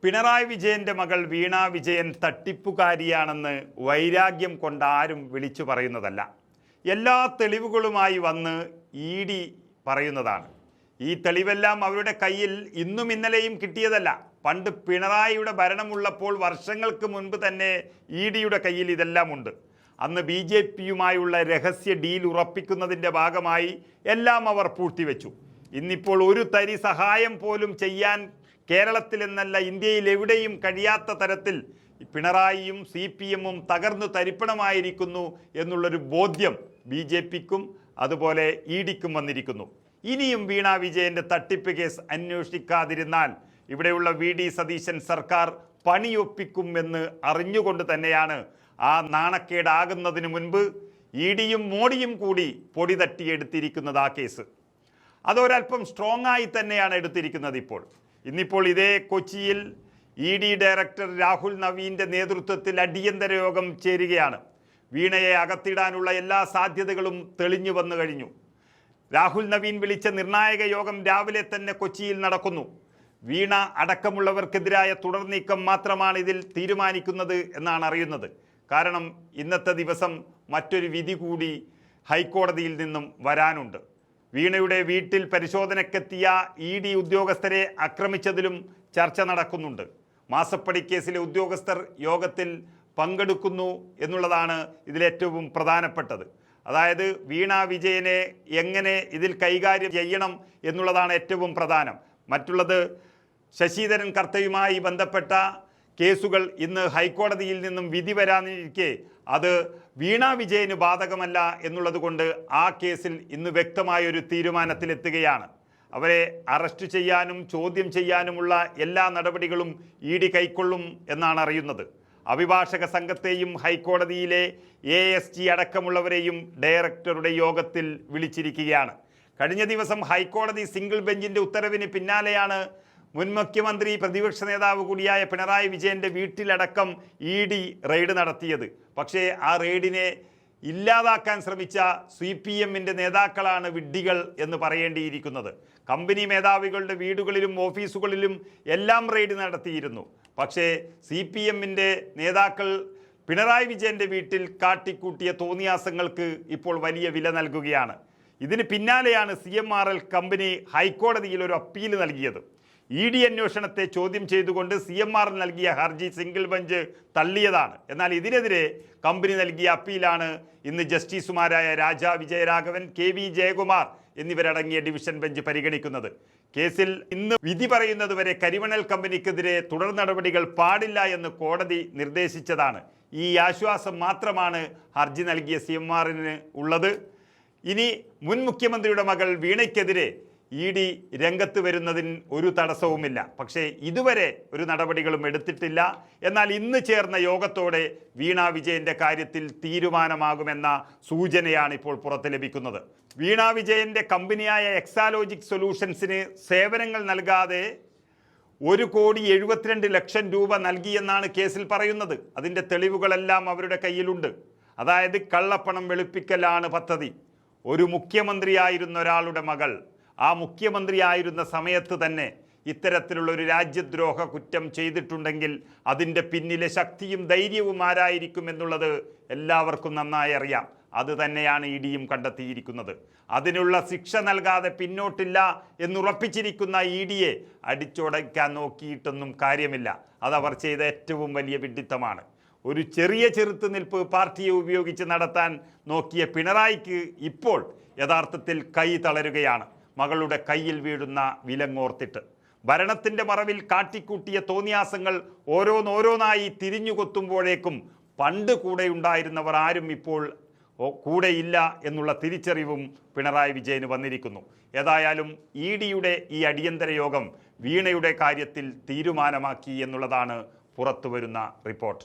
പിണറായി വിജയന്റെ മകൾ വീണ വിജയൻ തട്ടിപ്പുകാരിയാണെന്ന് വൈരാഗ്യം കൊണ്ട് ആരും വിളിച്ചു പറയുന്നതല്ല. എല്ലാ തെളിവുകളുമായി വന്ന് ഇ.ഡി. പറയുന്നതാണ്. ഈ തെളിവെല്ലാം അവരുടെ കയ്യിൽ ഇന്നും ഇന്നലെയും കിട്ടിയതല്ല. പണ്ട് പിണറായിയുടെ ഭരണമുള്ളപ്പോൾ വർഷങ്ങൾക്ക് മുൻപ് തന്നെ ഇ.ഡിയുടെ കയ്യിൽ ഇതെല്ലാം ഉണ്ട്. അന്ന് BJPയുമായുള്ള രഹസ്യ ഡീൽ ഉറപ്പിക്കുന്നതിൻ്റെ ഭാഗമായി എല്ലാം അവർ പൂഴ്ത്തിവെച്ചു. ഇന്നിപ്പോൾ ഒരു തരി സഹായം പോലും ചെയ്യാൻ കേരളത്തിൽ എന്നല്ല ഇന്ത്യയിൽ എവിടെയും കഴിയാത്ത തരത്തിൽ പിണറായിയും CPMും തകർന്നു തരിപ്പണമായിരിക്കുന്നു എന്നുള്ളൊരു ബോധ്യം BJPക്കും അതുപോലെ ഇ.ഡിക്കും വന്നിരിക്കുന്നു. ഇനിയും വീണ വിജയന്റെ തട്ടിപ്പ് കേസ് അന്വേഷിക്കാതിരുന്നാൽ ഇവിടെയുള്ള VD സതീശൻ സർക്കാർ പണിയൊപ്പിക്കും എന്ന് അറിഞ്ഞുകൊണ്ട് തന്നെയാണ് ആ നാണക്കേടാകുന്നതിന് മുൻപ് ഇ.ഡിയും മോഡിയും കൂടി പൊടി തട്ടിയെടുത്തിരിക്കുന്നത് ആ കേസ്. അതൊരല്പം സ്ട്രോങ് ആയി തന്നെയാണ് എടുത്തിരിക്കുന്നത്. ഇന്നിപ്പോൾ ഇതേ കൊച്ചിയിൽ ഇ.ഡി ഡയറക്ടർ രാഹുൽ നവീൻ്റെ നേതൃത്വത്തിൽ അടിയന്തര യോഗം ചേരുകയാണ്. വീണയെ അകത്തിടാനുള്ള എല്ലാ സാധ്യതകളും തെളിഞ്ഞു വന്നു കഴിഞ്ഞു. രാഹുൽ നവീൻ വിളിച്ച നിർണായക യോഗം രാവിലെ തന്നെ കൊച്ചിയിൽ നടക്കുന്നു. വീണ അടക്കമുള്ളവർക്കെതിരായ തുടർ നീക്കം മാത്രമാണ് ഇതിൽ തീരുമാനിക്കുന്നത് എന്നാണ് അറിയുന്നത്. കാരണം ഇന്നത്തെ ദിവസം മറ്റൊരു വിധി കൂടി ഹൈക്കോടതിയിൽ നിന്നും വരാനുണ്ട്. വീണയുടെ വീട്ടിൽ പരിശോധനയ്ക്കെത്തിയ ഇ.ഡി ഉദ്യോഗസ്ഥരെ ആക്രമിച്ചതിലും ചർച്ച നടക്കുന്നുണ്ട്. മാസപ്പടി കേസിലെ ഉദ്യോഗസ്ഥർ യോഗത്തിൽ പങ്കെടുക്കുന്നു എന്നുള്ളതാണ് ഇതിലേറ്റവും പ്രധാനപ്പെട്ടത്. അതായത് വീണ വിജയനെ എങ്ങനെ ഇതിൽ കൈകാര്യം ചെയ്യണം എന്നുള്ളതാണ് ഏറ്റവും പ്രധാനം. മറ്റുള്ളത് ശശിധരൻ കർത്തയുമായി ബന്ധപ്പെട്ട കേസുകൾ ഇന്ന് ഹൈക്കോടതിയിൽ നിന്നും വിധി വരാനിരിക്കെ അത് വീണ വിജയന് ബാധകമല്ല എന്നുള്ളത് കൊണ്ട് ആ കേസിൽ ഇന്ന് വ്യക്തമായൊരു തീരുമാനത്തിലെത്തുകയാണ്. അവരെ അറസ്റ്റ് ചെയ്യാനും ചോദ്യം ചെയ്യാനുമുള്ള എല്ലാ നടപടികളും ഇ.ഡി കൈക്കൊള്ളും എന്നാണ് അറിയുന്നത്. അഭിഭാഷക സംഘത്തെയും ഹൈക്കോടതിയിലെ ASG അടക്കമുള്ളവരെയും ഡയറക്ടറുടെ യോഗത്തിൽ വിളിച്ചിരിക്കുകയാണ്. കഴിഞ്ഞ ദിവസം ഹൈക്കോടതി സിംഗിൾ ബെഞ്ചിൻ്റെ ഉത്തരവിന് പിന്നാലെയാണ് മുൻ മുഖ്യമന്ത്രി പ്രതിപക്ഷ നേതാവ് കൂടിയായ പിണറായി വിജയന്റെ വീട്ടിലടക്കം ഇ.ഡി റെയ്ഡ് നടത്തിയത്. പക്ഷേ ആ റെയ്ഡിനെ ഇല്ലാതാക്കാൻ ശ്രമിച്ച CPMന്റെ നേതാക്കളാണ് വിഡ്ഢികൾ എന്ന് പറയേണ്ടിയിരിക്കുന്നത്. കമ്പനി മേധാവികളുടെ വീടുകളിലും ഓഫീസുകളിലും എല്ലാം റെയ്ഡ് നടത്തിയിരുന്നു. പക്ഷേ CPMന്റെ നേതാക്കൾ പിണറായി വിജയന്റെ വീട്ടിൽ കാട്ടിക്കൂട്ടിയ തോന്നിയാസങ്ങൾക്ക് ഇപ്പോൾ വലിയ വില നൽകുകയാണ്. ഇതിന് പിന്നാലെയാണ് CMRL കമ്പനി ഹൈക്കോടതിയിൽ ഒരു അപ്പീൽ നൽകിയത്. ഇ.ഡി അന്വേഷണത്തെ ചോദ്യം ചെയ്തുകൊണ്ട് CMRL നൽകിയ ഹർജി സിംഗിൾ ബെഞ്ച് തള്ളിയതാണ്. എന്നാൽ ഇതിനെതിരെ കമ്പനി നൽകിയ അപ്പീലാണ് ഇന്ന് ജസ്റ്റിസുമാരായ രാജാ വിജയരാഘവൻ, KV ജയകുമാർ എന്നിവരടങ്ങിയ ഡിവിഷൻ ബെഞ്ച് പരിഗണിക്കുന്നത്. കേസിൽ ഇന്ന് വിധി പറയുന്നതുവരെ കരിമണൽ കമ്പനിക്കെതിരെ തുടർ നടപടികൾ പാടില്ല എന്ന് കോടതി നിർദ്ദേശിച്ചതാണ്. ഈ ആശ്വാസം മാത്രമാണ് ഹർജി നൽകിയ CMRLന് ഉള്ളത്. ഇനി മുൻ മുഖ്യമന്ത്രിയുടെ മകൾ വീണയ്ക്കെതിരെ ഇ.ഡി രംഗത്ത് വരുന്നതിന് ഒരു തടസ്സവുമില്ല. പക്ഷേ ഇതുവരെ ഒരു നടപടികളും എടുത്തിട്ടില്ല. എന്നാൽ ഇന്ന് ചേർന്ന യോഗത്തോടെ വീണ വിജയന്റെ കാര്യത്തിൽ തീരുമാനമാകുമെന്ന സൂചനയാണ് ഇപ്പോൾ പുറത്ത് ലഭിക്കുന്നത്. വീണ വിജയന്റെ കമ്പനിയായ എക്സാലോജിക് സൊല്യൂഷൻസിന് സേവനങ്ങൾ നൽകാതെ 1,72,00,000 രൂപ നൽകിയെന്നാണ് കേസിൽ പറയുന്നത്. അതിൻ്റെ തെളിവുകളെല്ലാം അവരുടെ കയ്യിലുണ്ട്. അതായത് കള്ളപ്പണം വെളുപ്പിക്കലാണ് പദ്ധതി. ഒരു മുഖ്യമന്ത്രിയായിരുന്ന ഒരാളുടെ മകൾ ആ മുഖ്യമന്ത്രിയായിരുന്ന സമയത്ത് തന്നെ ഇത്തരത്തിലുള്ള ഒരു രാജ്യദ്രോഹ കുറ്റം ചെയ്തിട്ടുണ്ടെങ്കിൽ അതിൻ്റെ പിന്നിലെ ശക്തിയും ധൈര്യവും ആരായിരിക്കും എന്നുള്ളത് എല്ലാവർക്കും നന്നായി അറിയാം. അത് തന്നെയാണ് ഇ.ഡിയും കണ്ടെത്തിയിരിക്കുന്നത്. അതിനുള്ള ശിക്ഷ നൽകാതെ പിന്നോട്ടില്ല എന്നുറപ്പിച്ചിരിക്കുന്ന ഇ.ഡിയെ അടിച്ചുടയ്ക്കാൻ നോക്കിയിട്ടൊന്നും കാര്യമില്ല. അതവർ ചെയ്ത ഏറ്റവും വലിയ വിഡ്ഢിത്തമാണ്. ഒരു ചെറിയ ചെറുത്തുനിൽപ്പ് പാർട്ടിയെ ഉപയോഗിച്ച് നടത്താൻ നോക്കിയ പിണറായിക്ക് ഇപ്പോൾ യഥാർത്ഥത്തിൽ കൈ തളരുകയാണ്. മകളുടെ കയ്യിൽ വീഴുന്ന വിലങ്ങോർത്തിട്ട് ഭരണത്തിൻ്റെ മറവിൽ കാട്ടിക്കൂട്ടിയ തോന്നിയാസങ്ങൾ ഓരോന്നോരോന്നായി തിരിഞ്ഞുകൊത്തുമ്പോഴേക്കും പണ്ട് കൂടെ ഉണ്ടായിരുന്നവർ ആരും ഇപ്പോൾ കൂടെയില്ല എന്നുള്ള തിരിച്ചറിവും പിണറായി വിജയന് വന്നിരിക്കുന്നു. ഏതായാലും ഇ.ഡിയുടെ ഈ അടിയന്തര യോഗം വീണയുടെ കാര്യത്തിൽ തീരുമാനമാക്കി എന്നുള്ളതാണ് പുറത്തുവരുന്ന റിപ്പോർട്ട്.